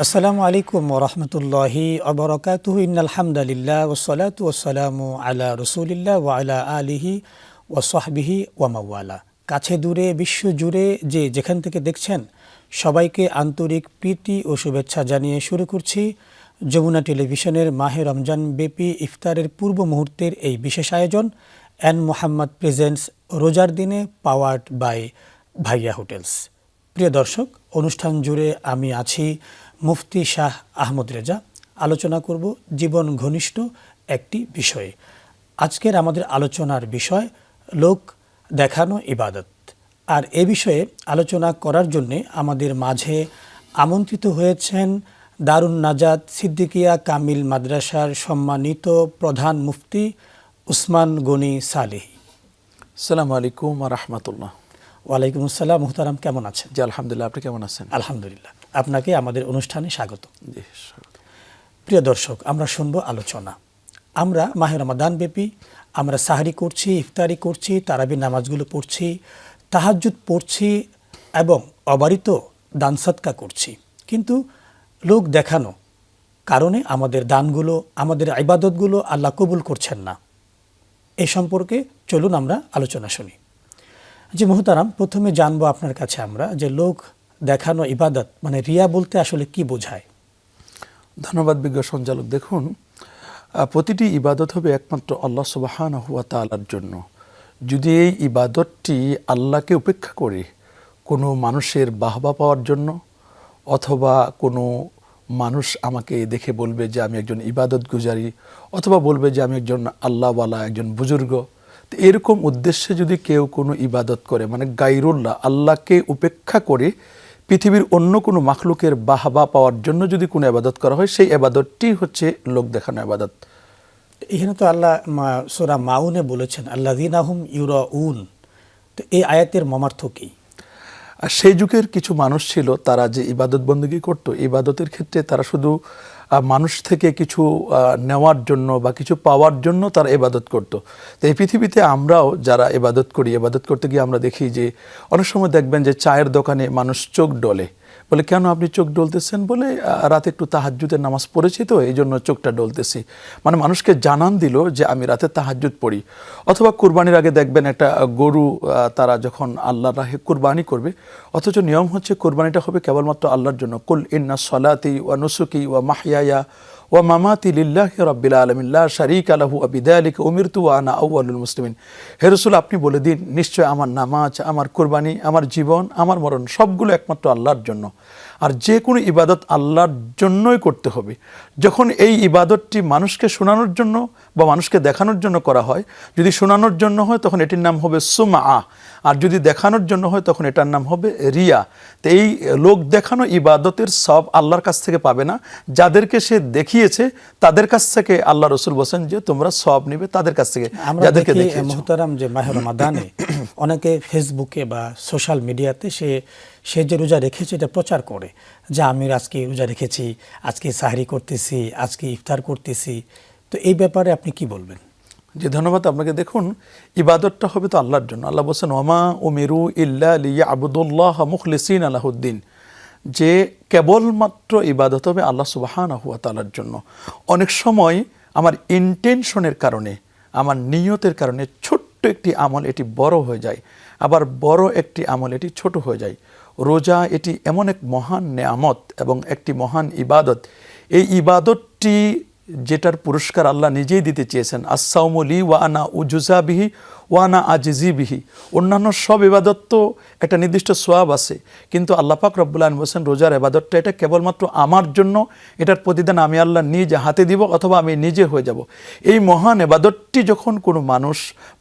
আসসালামু আলাইকুম ওরহমতুল্লাহি অবরকাতুহু ইন্নাল হামদালিল্লাহ ওয়াসসালাতু ওয়াসসালামু আলা রাসূলিল্লাহ ওয়া আলা আলিহি ওয়া সাহবিহি ওয়া মাওয়ালা। কাছে দূরে বিশ্ব জুড়ে যে যেখান থেকে দেখছেন সবাইকে আন্তরিক প্রীতি ও শুভেচ্ছা জানিয়ে শুরু করছি যমুনা টেলিভিশনের মাহে রমজান ব্যাপী ইফতারের পূর্ব মুহূর্তের এই বিশেষ আয়োজন এন মোহাম্মদ প্রেজেন্টস রোজার দিনে পাওয়ার্ড বাই ভাইয়া হোটেলস। প্রিয় দর্শক, অনুষ্ঠান জুড়ে আমি আছি মুফতি শাহ আহমদ রেজা। আলোচনা করব জীবন ঘনিষ্ঠ একটি বিষয়ে। আজকের আমাদের আলোচনার বিষয় লোক দেখানো ইবাদত। আর এ বিষয়ে আলোচনা করার জন্যে আমাদের মাঝে আমন্ত্রিত হয়েছেন দারুন নাজাত সিদ্দিকিয়া কামিল মাদ্রাসার সম্মানিত প্রধান মুফতি উসমান গনি সালেহী। আসসালামু আলাইকুম ওয়া রাহমাতুল্লাহ। ওয়ালাইকুম আসসালাম। মুহতারাম, কেমন আছেন? জি আলহামদুলিল্লাহ, আপনি কেমন আছেন? আলহামদুলিল্লাহ। আপনাকে আমাদের অনুষ্ঠানে স্বাগত। জি স্বাগত। প্রিয় দর্শক, আমরা শুনবো আলোচনা। আমরা মাহে রমাদান ব্যাপী আমরা সাহরি করছি, ইফতারি করছি, তারাবি নামাজগুলো পড়ছি, তাহাজ্জুদ পড়ছি এবং অবারিত দান সদকা করছি, কিন্তু লোক দেখানো কারণে আমাদের দানগুলো, আমাদের ইবাদতগুলো আল্লাহ কবুল করছেন না। এই সম্পর্কে চলুন আমরা আলোচনা শুনি। জি মুহতারাম, প্রথমে জানবো আপনার কাছে আমরা যে লোক দেখানো ইবাদত মানে রিয়া বলতে আসলে কি বোঝায়? ধন্যবাদ বিজ্ঞ সঞ্চালক। দেখুন, প্রতিটি ইবাদত হবে একমাত্র আল্লাহ সুবহানাহু ওয়া তাআলার জন্য। যদি এই ইবাদতটি আল্লাহকে উপেক্ষা করে কোনো মানুষের বাহবা পাওয়ার জন্য, অথবা কোনো মানুষ আমাকে দেখে বলবে যে আমি একজন ইবাদত গুজারি, অথবা বলবে যে আমি একজন আল্লাহওয়ালা, একজন বুজুর্গ, তো এরকম উদ্দেশ্যে যদি কেউ কোনো ইবাদত করে, মানে গায়রুল্লাহ, আল্লাহকে উপেক্ষা করে পৃথিবীর অন্য কোনো মাখলুকের বাহবা পাওয়ার জন্য যদি কোনো ইবাদত করা হয়, সেই ইবাদতটি হচ্ছে লোক দেখানো ইবাদত। এখানে তো আল্লাহ সূরা মাউনে বলেছেন আল্লাযীনা হুম ইউরাউন। তো এই আয়াতের মর্মার্থ কি? আর সেই যুগের কিছু মানুষ ছিল, তারা যে ইবাদত বন্দেগী করতো, ইবাদতের ক্ষেত্রে তারা শুধু মানুষ থেকে কিছু নেওয়ার জন্য বা কিছু পাওয়ার জন্য তারা ইবাদত করত। তো এই পৃথিবীতে আমরাও যারা ইবাদত করি, ইবাদত করতে গিয়ে আমরা দেখি যে অনেক সময় দেখবেন যে চায়ের দোকানে মানুষ চোখ ডলে, বলে কেন আপনি চোখ ডলতেছেন? বলে রাতে একটু তাহাজ্জুদের নামাজ পড়েছি তো এই জন্য চোখটা ডলতেছি। মানে মানুষকে জানান দিল যে আমি রাতে তাহাজ্জুদ পড়ি। অথবা কুরবানির আগে দেখবেন একটা গরু তারা যখন আল্লাহর রাহে কুরবানি করবে, অথচ নিয়ম হচ্ছে কুরবানিটা হবে কেবলমাত্র আল্লাহর জন্য। কুল ইন্না সলাতি ওয়া নুসুকি ওয়া মাহইয়ায়া ওয়া মামাতি লিল্লাহি রাব্বিল আলামিন লা শারীকা লাহু ওয়া বিযালিকা উমিরতু ওয়া আনা আউয়ালুল মুসলিমিন। হে রাসূল, আপনি বলে দিন, নিশ্চয় আমার নামাজ, আমার কুরবানি, আমার জীবন, আমার মরণ সবগুলো একমাত্র আল্লাহর জন্য। আর যে কোনো ইবাদত আল্লাহর জন্যই করতে হবে। যখন এই ইবাদতটি মানুষকে শোনানোর জন্য বা মানুষকে দেখানোর জন্য করা হয়, যদি শোনানোর জন্য হয় তখন এটির নাম হবে সুমআ, আর যদি দেখানোর জন্য হয় তখন এটার নাম হবে রিয়া। তো এই লোক দেখানো ইবাদতের সব আল্লাহর কাছ থেকে পাবে না। যাদেরকে সে দেখিয়েছে তাদের কাছ থেকে আল্লাহ রসুল বলেন যে তোমরা সব নিবে তাদের কাছ থেকে, যাদেরকে দেখিয়েছে। মুহতারাম, যে মাহে রমাদানে অনেকে ফেসবুকে বা সোশ্যাল মিডিয়াতে সে যে রোজা রেখেছে এটা প্রচার করে যে আমি আজকে রোজা রেখেছি, আজকে সাহরি করতেছি, আজকে ইফতার করতেছি। তো এই ব্যাপারে আপনি কি বলবেন? জি ধন্যবাদ আপনাকে। দেখুন, ইবাদতটা হবে তো আল্লাহর জন্য। আল্লাহ বলছেন ওমা উমিরু ইল্লা লিয়াবুদুল্লাহ মুখলিসিনা লাহুদ্দিন, যে কেবলমাত্র ইবাদত হবে আল্লাহ সুবহানাহু ওয়া তাআলার জন্য। অনেক সময় আমার ইন্টেনশনের কারণে, আমার নিয়তের কারণে ছোট্ট একটি আমল এটি বড় হয়ে যায়, আবার বড় একটি আমল এটি ছোট হয়ে যায়। রোজা এটি এমন এক মহান নেয়ামত এবং একটি মহান ইবাদত। এই ইবাদতটি যেটার পুরস্কার আল্লাহ নিজেই দিতে চেয়েছেন, আসসাউমু লি ওয়া আনা উজুজা বিহি ওয়া আনা আজিজি বিহি। অন্যান্য সব ইবাদত তো একটা নির্দিষ্ট সোয়াব আছে, কিন্তু আল্লাহ পাক রব্বুল আলামিন বলেছেন রোজার ইবাদতটা এটা কেবলমাত্র আমার জন্য, এটার প্রতিদান আমি আল্লাহ নিজে হাতে দিব অথবা আমি নিজে হয়ে যাব। এই মহান ইবাদতটি যখন কোনো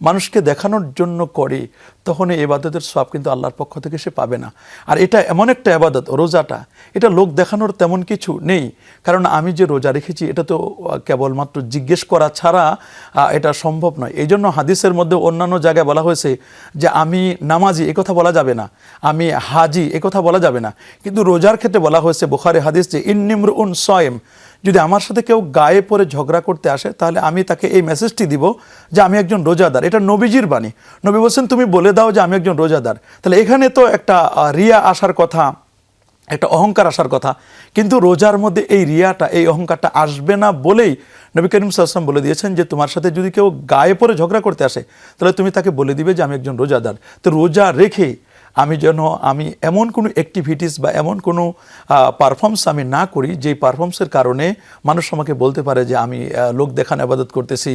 মানুষকে দেখানোর জন্য করে, তখন এই ইবাদতের সোয়াব কিন্তু আল্লাহর পক্ষ থেকে সে পাবে না। আর এটা এমন একটা ইবাদত, রোজাটা, এটা লোক দেখানোর তেমন কিছু নেই। কারণ আমি যে রোজা রেখেছি এটা তো কেবলমাত্র জিজ্ঞেস করা ছাড়া এটা সম্ভব নয়। এই জন্য হাদিসের মধ্যে অন্যান্য জায়গায় বলা হয়েছে যে আমি নামাজি, একথা বলা যাবে না, আমি হাজি, একথা বলা যাবে না। কিন্তু রোজার ক্ষেত্রে বলা হয়েছে, বুখারী হাদিস, যে ইন্নিমরুন সায়েম, যদি আমার সাথে কেউ গায়ে পরে ঝগড়া করতে আসে তাহলে আমি তাকে এই মেসেজটি দিব যে আমি একজন রোজাদার। এটা নবীজির বাণী। নবী বলছেন তুমি বলে দাও যে আমি একজন রোজাদার। তাহলে এখানে তো একটা রিয়া আসার কথা একটা অহংকার আসার কথা, কিন্তু রোজার মধ্যে এই রিয়াটা, এই অহংকারটা আসবে না বলেই নবী করিম সাল্লাল্লাহু আলাইহি ওয়াসাল্লাম বলে দিয়েছেন যে তোমার সাথে যদি কেউ গায়ে পড়ে ঝগড়া করতে আসে তাহলে তুমি তাকে বলে দিবে যে আমি একজন রোজাদার। তো রোজা রেখে আমি এমন কোনো অ্যাক্টিভিটিস বা এমন কোনো পারফর্মস আমি না করি যেই পারফর্মসের কারণে মানুষ আমাকে বলতে পারে যে আমি লোক দেখানো ইবাদত করতেছি।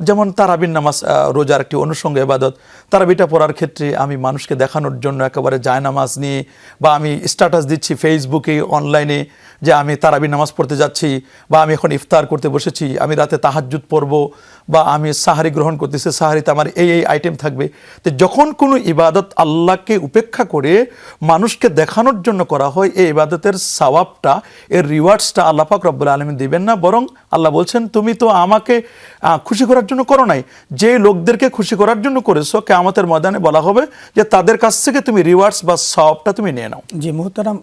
যেমন তারাবির নামাজ রোজার একটি অনুষঙ্গ ইবাদত। তারাবিটা পড়ার ক্ষেত্রে আমি মানুষকে দেখানোর জন্য একেবারে জায়নামাজ নিয়ে বা আমি স্ট্যাটাস দিচ্ছি ফেসবুকে, অনলাইনে যে আমি তারাবি নামাজ পড়তে যাচ্ছি, বা আমি এখন ইফতার করতে বসেছি, আমি রাতে তাহাজ্জুদ পড়ব, বা আমি সাহারি গ্রহণ করতেছি, সাহারিতে আমার এই আইটেম থাকবে। তো যখন কোনো ইবাদত আল্লাহকে উপেক্ষা করে মানুষকে দেখানোর জন্য করা হয়, এই ইবাদতের সওয়াবটা, এর রিওয়ার্ডসটা আল্লাহ পাক রব্বুল আলামিন দিবেন না, বরং আল্লাহ বলছেন তুমি তো আমাকে খুশি করার জন্য করো নাই, যে লোকদেরকে খুশি করার জন্য করেছো কিয়ামতের ময়দানে বলা হবে যে তাদের কাছ থেকে তুমি রিওয়ার্ডস বা সওয়াবটা তুমি নিয়ে নাও। জি মুহতারাম,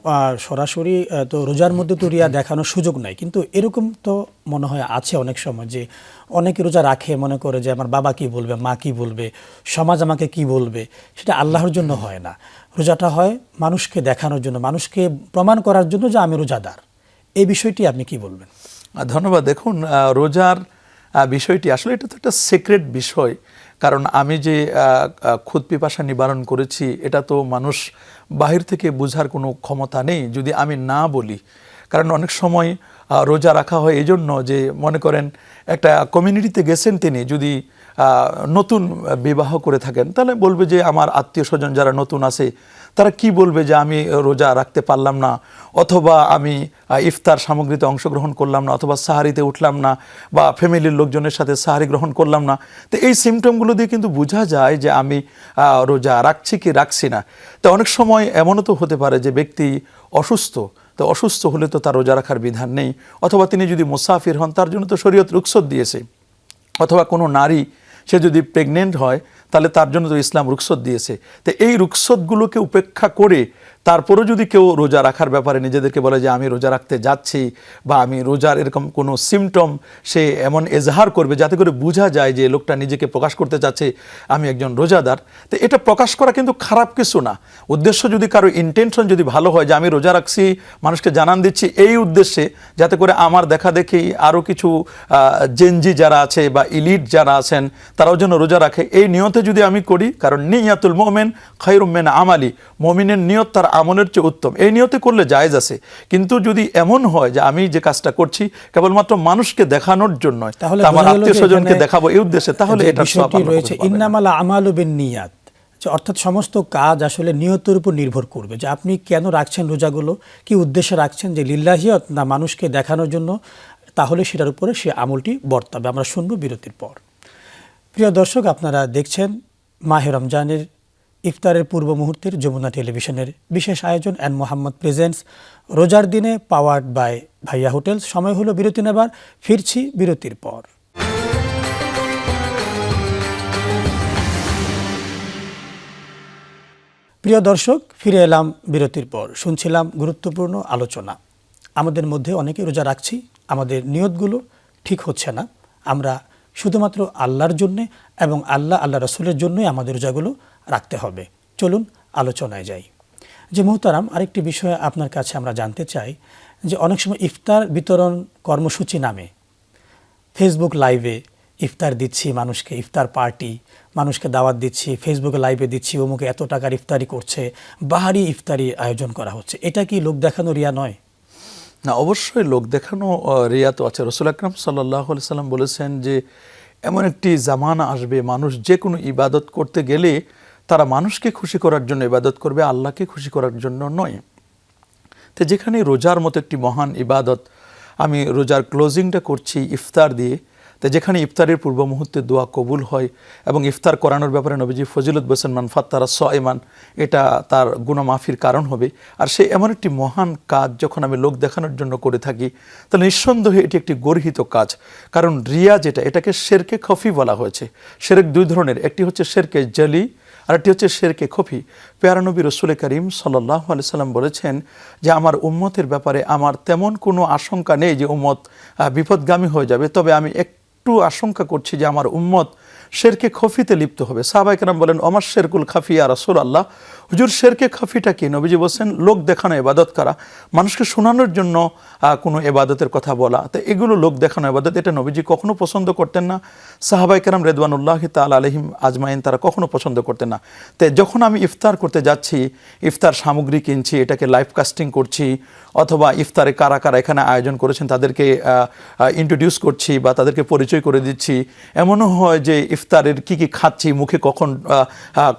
সরাসরি তো রোজার মধ্যে তো রিয়া দেখানোর সুযোগ নাই, কিন্তু এরকম তো মনে হয় আছে অনেক সময় যে অনেকে রোজা রাখে, মনে করে যে আমার বাবা কি বলবে, মা কি বলবে, সমাজ আমাকে কি বলবে। সেটা আল্লাহর জন্য হয় না, রোজাটা হয় মানুষকে দেখানোর জন্য, মানুষকে প্রমাণ করার জন্য যে আমি রোজাদার। এই বিষয়টি আপনি কি বলবেন? ধন্যবাদ। দেখুন, রোজার বিষয়টি আসলে এটা তো একটা সিক্রেট বিষয়, কারণ আমি যে ক্ষুধ পিপাসা নিবারণ করেছি এটা তো মানুষ বাহির থেকে বোঝার কোনো ক্ষমতা নেই যদি আমি না বলি। কারণ অনেক সময় রোজা রাখা হয় এই জন্য যে মনে করেন একটা কমিউনিটিতে গেছেন, তিনি যদি নতুন বিবাহ করে থাকেন তাহলে বলবে যে আমার আত্মীয় স্বজন যারা নতুন আছে তারা কি বলবে যে আমি রোজা রাখতে পারলাম না, অথবা আমি ইফতার সামগ্রীতে অংশগ্রহণ করলাম না, অথবা সাহারিতে উঠলাম না, বা ফ্যামিলির লোকজনের সাথে সাহারি গ্রহণ করলাম না। তো এই সিমটমগুলো দিয়ে কিন্তু বোঝা যায় যে আমি রোজা রাখছি কি রাখছি না। তো অনেক সময় এমনও তো হতে পারে যে ব্যক্তি অসুস্থ, তো অসুস্থ হলে তো তার রোজা রাখার বিধান নেই, অথবা তিনি যদি মুসাফির হন তার জন্য তো শরীয়ত রুখসত দিয়েছে, অথবা কোনো নারী সে যদি প্রেগনেন্ট হয় তাহলে তার জন্য তো ইসলাম রুখসত দিয়েছে। তো এই রুখসতগুলোকে উপেক্ষা করে তারপরেও যদি কেউ রোজা রাখার ব্যাপারে নিজেদেরকে বলে যে আমি রোজা রাখতে যাচ্ছি, বা আমি রোজার এরকম কোনো সিমটম সে এমন এজাহার করবে যাতে করে বোঝা যায় যে লোকটা নিজেকে প্রকাশ করতে চাচ্ছে আমি একজন রোজাদার, তো এটা প্রকাশ করা কিন্তু খারাপ কিছু না। উদ্দেশ্য যদি কারো ইন্টেনশন যদি ভালো হয় যে আমি রোজা রাখছি, মানুষকে জানান দিচ্ছি এই উদ্দেশ্যে যাতে করে আমার দেখা দেখি আরও কিছু জেনজি যারা আছে বা ইলিট যারা আছেন তারাও যেন রোজা রাখে, এই নিয়তে যদি আমি করি, কারণ নিয়াতুল মুমিন খায়রুম মিন আমালি, মুমিনের নিয়ত তার আমলের চেয়ে উত্তম, এই নিয়তে করলে জায়েজ আছে। কিন্তু যদি এমন হয় যে আমি যে কাজটা করছি কেবলমাত্র মানুষকে দেখানোর জন্য, আমার আত্মীয় স্বজনকে দেখাবো এই উদ্দেশ্যে, তাহলে এটা বিষয়টি রয়েছে ইন্নামাল আমালু বিন্নিয়াত, অর্থাৎ সমস্ত কাজ আসলে নিয়তের উপর নির্ভর করবে যে আপনি কেন রাখছেন রোজাগুলো, কি উদ্দেশ্যে রাখছেন, যে লিল্লাহিয়ত না মানুষকে দেখানোর জন্য, তাহলে সেটার উপরে সে আমলটি বর্তাবে। আমরা শুনব বিরতির পর। প্রিয় দর্শক, আপনারা দেখছেন মাহে রমজানের ইফতারের পূর্ব মুহূর্তের যমুনা টেলিভিশনের বিশেষ আয়োজন অ্যান্ড মোহাম্মদ প্রেজেন্টস রোজার দিনে, পাওয়ার্ড বাই ভাইয়া হোটেলস। সময় হলো বিরতি নেবার, ফিরছি বিরতির পর। প্রিয় দর্শক, ফিরে এলাম বিরতির পর। শুনছিলাম গুরুত্বপূর্ণ আলোচনা। আমাদের মধ্যে অনেকে রোজা রাখছি, আমাদের নিয়তগুলো ঠিক হচ্ছে না, আমরা শুধুমাত্র আল্লাহর জন্যে এবং আল্লাহ রসুলের জন্যই আমাদের রোজাগুলো রাখতে হবে। চলুন আলোচনায় যাই। যে মুহতারাম, আরেকটি বিষয় আপনার কাছে আমরা জানতে চাই যে অনেক সময় ইফতার বিতরণ কর্মসূচি নামে ফেসবুক লাইভে ইফতার দিচ্ছি মানুষকে, ইফতার পার্টি, মানুষকে দাওয়াত দিচ্ছি, ফেসবুকে লাইভে দিচ্ছি অমুকে এত টাকার ইফতারি করছে, বাহারি ইফতারি আয়োজন করা হচ্ছে, এটা কি লোক দেখানো রিয়া নয়? না, অবশ্যই লোক দেখানো রিয়া তো আছে। রাসূল আকরাম সাল্লাল্লাহু আলাইহি সাল্লাম বলেছেন যে এমন একটি জামানা আসবে মানুষ যে কোনো ইবাদত করতে গেলে তারা মানুষকে খুশি করার জন্য ইবাদত করবে, আল্লাহকে খুশি করার জন্য নয়। তো যেখানে রোজার মতো একটি মহান ইবাদত, আমি রোজার ক্লোজিংটা করছি ইফতার দিয়ে, তো যেখানে ইফতারের পূর্ব মুহূর্তে দোয়া কবুল হয় এবং ইফতার করানোর ব্যাপারে নবীজি ফজিলত বলেছেন মান ফাত্তারা সাইমান, এটা তার গুনাহ মাফির কারণ হবে। আর সে এমন একটি মহান কাজ যখন আমি লোক দেখানোর জন্য করে থাকি তাহলে নিঃসন্দেহে এটি একটি গর্হিত কাজ। কারণ রিয়া যেটা, এটাকে শেরকে খফি বলা হয়েছে। শেরক দুই ধরনের, একটি হচ্ছে শেরকে জলি আর একটি হচ্ছে শেরকে খফি। প্যারা নবী রসুল করিম সাল্লাল্লাহু আলাইহি সাল্লাম বলেছেন যে আমার উম্মতের ব্যাপারে আমার তেমন কোনো আশঙ্কা নেই যে উম্মত বিপদগামী হয়ে যাবে, তবে আমি একটু আশঙ্কা করছি যে আমার উম্মত শেরকে খফিতে লিপ্ত হবে। সাহাবায়ে কেরাম বলেন ওমার শেরকুল খাফি ইয়া রাসূলুল্লাহ, হুজুর শিরকে খাফিটা কি? নবীজি বলছেন লোক দেখানো ইবাদত করা, মানুষকে শোনানোর জন্য কোনো ইবাদতের কথা বলা, তো এগুলো লোক দেখানো ইবাদত, এটা নবীজি কখনো পছন্দ করতেন না। সাহাবায়ে কেরাম রিদওয়ানুল্লাহি তাআলা আলাইহিম আজমাইন তারা কখনো পছন্দ করতেন না। তো যখন আমি ইফতার করতে যাচ্ছি, ইফতার সামগ্রী কিনছি, এটাকে লাইভ কাস্টিং করছি, অথবা ইফতারে কারা কারা এখানে আয়োজন করেছেন তাদেরকে ইন্ট্রোডিউস করছি বা তাদেরকে পরিচয় করে দিচ্ছি, এমনও হয় যে ইফতারের কি কি খাচ্ছি, মুখে কখন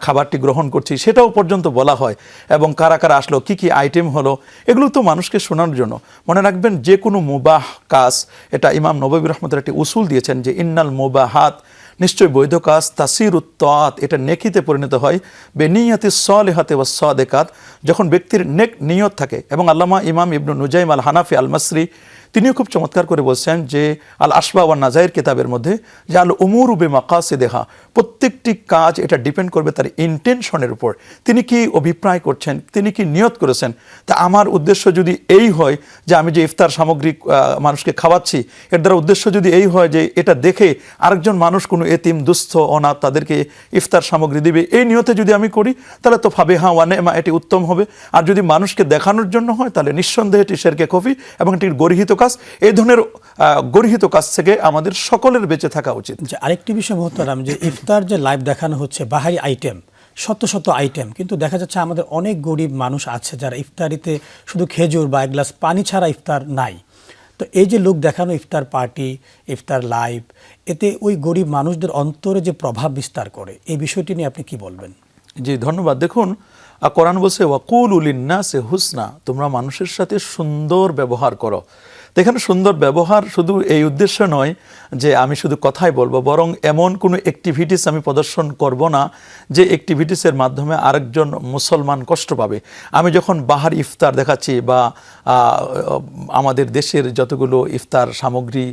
খাবারটি গ্রহণ করছি সেটাও পর্যন্ত বলা হয়, এবং কারা কারা আসলো, কি কি আইটেম হলো, এগুলো তো মানুষকে শোনানোর জন্য। মনে রাখবেন যে কোনো মুবাহ কাজ, এটা ইমাম নববী রহমতুল্লাহ একটি উসুল দিয়েছেন যে ইন্নাল মুবাহাত, নিশ্চয় বৈধ কাজ তাসিরুত তাআত, এটা নেকিতে পরিণত হয় বেনিয়াতিস সালিহাতি ওয়াস সাদিকাত, যখন ব্যক্তির নেক নিয়ত থাকে। এবং আল্লামা ইমাম ইবনু নুজাইম আল হানাফি আল মাসরি তিনিও খুব চমৎকার করে বলছেন যে আল আশবা ওয়ান নাজাইর কিতাবের মধ্যে যে আল উমুরু বিমাকাসিদিহা, প্রত্যেকটি কাজ এটা ডিপেন্ড করবে তার ইন্টেনশনের উপর, তিনি কি অভিপ্রায় করছেন, তিনি কি নিয়ত করেছেন। তা আমার উদ্দেশ্য যদি এই হয় যে আমি যে ইফতার সামগ্রী মানুষকে খাওয়াচ্ছি, এর দ্বারা উদ্দেশ্য যদি এই হয় যে এটা দেখে আরেকজন মানুষ কোনো এতিম দুস্থ অনাথ তাদেরকে ইফতার সামগ্রী দিবে, এই নিয়তে যদি আমি করি তাহলে তো ফাবিহা ওয়া নি'মা, এটি উত্তম হবে। আর যদি মানুষকে দেখানোর জন্য হয় তাহলে নিঃসন্দেহে এটি শিরকে খফি এবং এটি গর্হিত কাজ। এই ধরনের গর্হিত কাজ থেকে আমাদের সকলের বেঁচে থাকা উচিত। যে আরেকটি বিষয় মোহতারাম, যে ইফতার যে লাইভ দেখানো হচ্ছে, বাহারি আইটেম, শত শত আইটেম, কিন্তু দেখা যাচ্ছে আমাদের অনেক গরিব মানুষ আছে যারা ইফতারিতে শুধু খেজুর বা এক গ্লাস পানি ছাড়া ইফতার নাই। তো এই যে লোক দেখানো ইফতার পার্টি, ইফতার লাইভ, এতে ওই গরিব মানুষদের অন্তরে যে প্রভাব বিস্তার করে, এই বিষয়টি নিয়ে আপনি কি বলবেন? জি ধন্যবাদ। দেখুন কোরআন বলছে ওয়াকুলু লিন্নাসি হুসনা, তোমরা মানুষের সাথে সুন্দর ব্যবহার করো। তো এখানে সুন্দর ব্যবহার শুধু এই উদ্দেশ্য নয় যে আমি শুধু কথাই বলবো, বরং এমন কোনো অ্যাক্টিভিটিস আমি প্রদর্শন করব না যে অ্যাক্টিভিটিসের মাধ্যমে আরেকজন মুসলমান কষ্ট পাবে। আমি যখন বাহার ইফতার দেখাচ্ছি বা আমাদের দেশের যতগুলো ইফতার সামগ্রী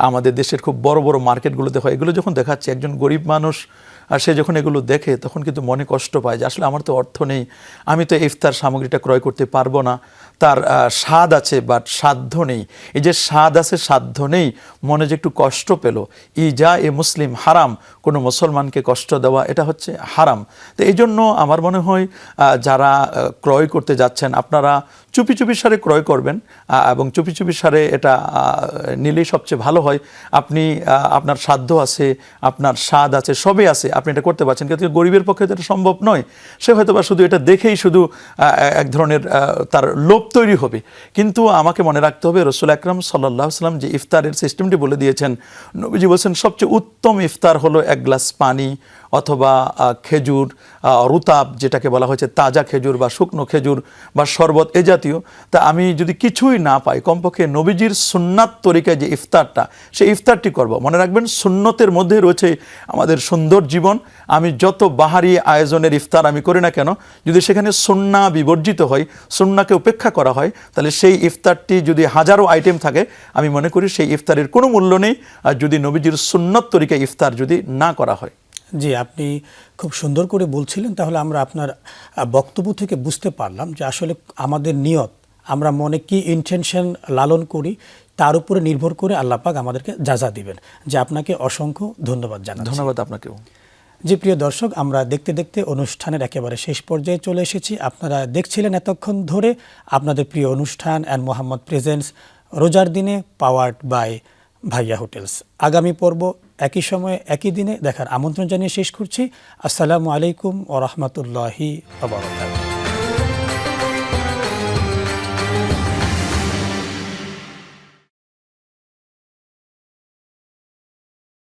আমাদের দেশের খুব বড় বড় মার্কেটগুলোতে হয়, এগুলো যখন দেখাচ্ছি, একজন গরিব মানুষ আর সে যখন এগুলো দেখে তখন কিন্তু মনে কষ্ট পায় যে আসলে আমার তো অর্থ নেই, আমি তো ইফতার সামগ্রীটা ক্রয় করতে পারবো না। তার স্বাদ আছে বাট সাধ্য নেই। এই যে স্বাদ আছে সাধ্য নেই, মনে যে একটু কষ্ট পেল, ইজা এ মুসলিম হারাম, কোনো মুসলমানকে কষ্ট দেওয়া এটা হচ্ছে হারাম। তো এই জন্য আমার মনে হয় যারা ক্রয় করতে যাচ্ছেন আপনারা চুপি চুপি সারে ক্রয় করবেন, এবং চুপি চুপি সারে এটা নিলেই সবচেয়ে ভালো হয়। আপনি আপনার সাধ্য আছে, আপনার স্বাদ আছে, সবই আছে, আপনি এটা করতে পারছেন, কিন্তু গরিবের পক্ষে এটা সম্ভব নয়। সে হয়তো বা শুধু এটা দেখেই শুধু এক ধরনের তার লোভ তৈরি হবে। কিন্তু আমাকে মনে রাখতে হবে রাসূল আকরাম সাল্লাল্লাহু আলাইহি ওয়াসাল্লাম যে ইফতারের সিস্টেমটি বলে দিয়েছেন, নবীজি বলছেন সবচেয়ে উত্তম ইফতার হলো এক গ্লাস পানি অথবা খেজুর, রুতাব যেটাকে বলা হয়েছে তাজা খেজুর বা শুকনো খেজুর বা শরবত এ জাতীয়। তা আমি যদি কিছুই না পাই, কমপক্ষে নবীজির সুন্নাত তরিকায় যে ইফতারটা, সেই ইফতারটি করব। মনে রাখবেন সুন্নতের মধ্যে রয়েছে আমাদের সুন্দর জীবন। আমি যত বাহারি আয়োজনের ইফতার আমি করি না কেন, যদি সেখানে সুন্নাহ বিবর্জিত হয়, সুন্নাহকে উপেক্ষা করা হয়, তাহলে সেই ইফতারটি যদি হাজারো আইটেম থাকে, আমি মনে করি সেই ইফতারের কোনো মূল্য নেই আর যদি নবীজির সুন্নত তরিকায় ইফতার যদি না করা হয়। জি, আপনি খুব সুন্দর করে বলছিলেন। তাহলে আমরা আপনার বক্তব্য থেকে বুঝতে পারলাম যে আসলে আমাদের নিয়ত, আমরা মনে কি ইন্টেনশন লালন করি, তার উপরে নির্ভর করে আল্লাহ পাক আমাদেরকে যাজা দিবেন। যে আপনাকে অসংখ্য ধন্যবাদ জানাচ্ছি। ধন্যবাদ আপনাকেও। জি প্রিয় দর্শক, আমরা দেখতে দেখতে অনুষ্ঠানের একেবারে শেষ পর্যায়ে চলে এসেছি। আপনারা দেখছিলেন এতক্ষণ ধরে আপনাদের প্রিয় অনুষ্ঠান অ্যান্ড মোহাম্মদ প্রেজেন্টস রোজার দিনে, পাওয়ার্ড বাই ভাইয়া হোটেলস। আগামী পর্ব একই সময়ে একই দিনে দেখার আমন্ত্রণ জানিয়ে শেষ করছি। আসসালামু আলাইকুম ওয়া রাহমাতুল্লাহি ওয়া বারাকাতুহু।